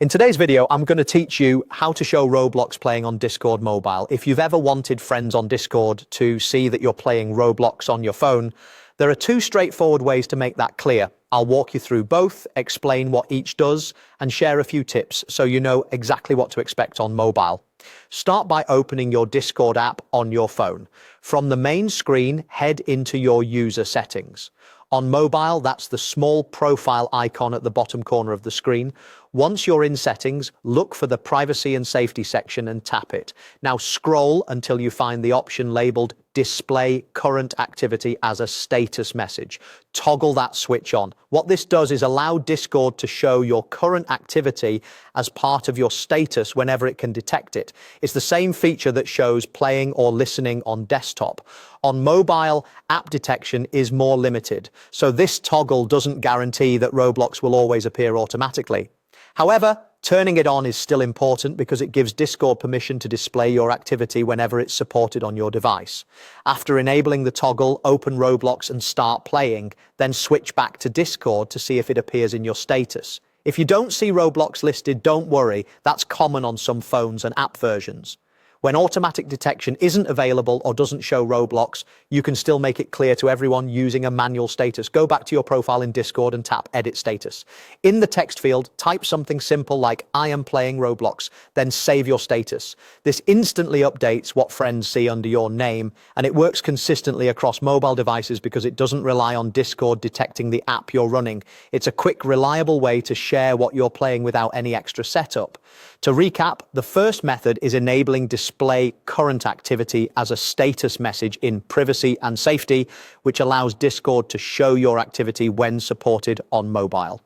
In today's video, I'm going to teach you how to show Roblox playing on Discord mobile. If you've ever wanted friends on Discord to see that you're playing Roblox on your phone, there are two straightforward ways to make that clear. I'll walk you through both, explain what each does, and share a few tips so you know exactly what to expect on mobile. Start by opening your Discord app on your phone. From the main screen, head into your user settings. On mobile, that's the small profile icon at the bottom corner of the screen. Once you're in settings, look for the privacy and safety section and tap it. Now scroll until you find the option labeled display current activity as a status message. Toggle that switch on. What this does is allow Discord to show your current activity as part of your status whenever it can detect it. It's the same feature that shows playing or listening on desktop. On mobile, app detection is more limited, so this toggle doesn't guarantee that Roblox will always appear automatically. However, turning it on is still important because it gives Discord permission to display your activity whenever it's supported on your device. After enabling the toggle, open Roblox and start playing, then switch back to Discord to see if it appears in your status. If you don't see Roblox listed, don't worry, that's common on some phones and app versions. When automatic detection isn't available or doesn't show Roblox, you can still make it clear to everyone using a manual status. Go back to your profile in Discord and tap Edit Status. In the text field, type something simple like I am playing Roblox, then save your status. This instantly updates what friends see under your name, and it works consistently across mobile devices because it doesn't rely on Discord detecting the app you're running. It's a quick, reliable way to share what you're playing without any extra setup. To recap, the first method is enabling display current activity as a status message in privacy and safety, which allows Discord to show your activity when supported on mobile.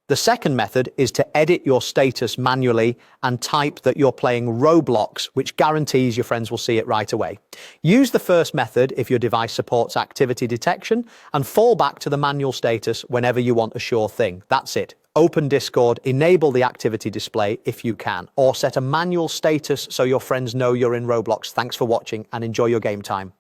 The second method is to edit your status manually and type that you're playing Roblox, which guarantees your friends will see it right away. Use the first method if your device supports activity detection, and fall back to the manual status whenever you want a sure thing. That's it. Open Discord, enable the activity display if you can, or set a manual status so your friends know you're in Roblox. Thanks for watching and enjoy your game time.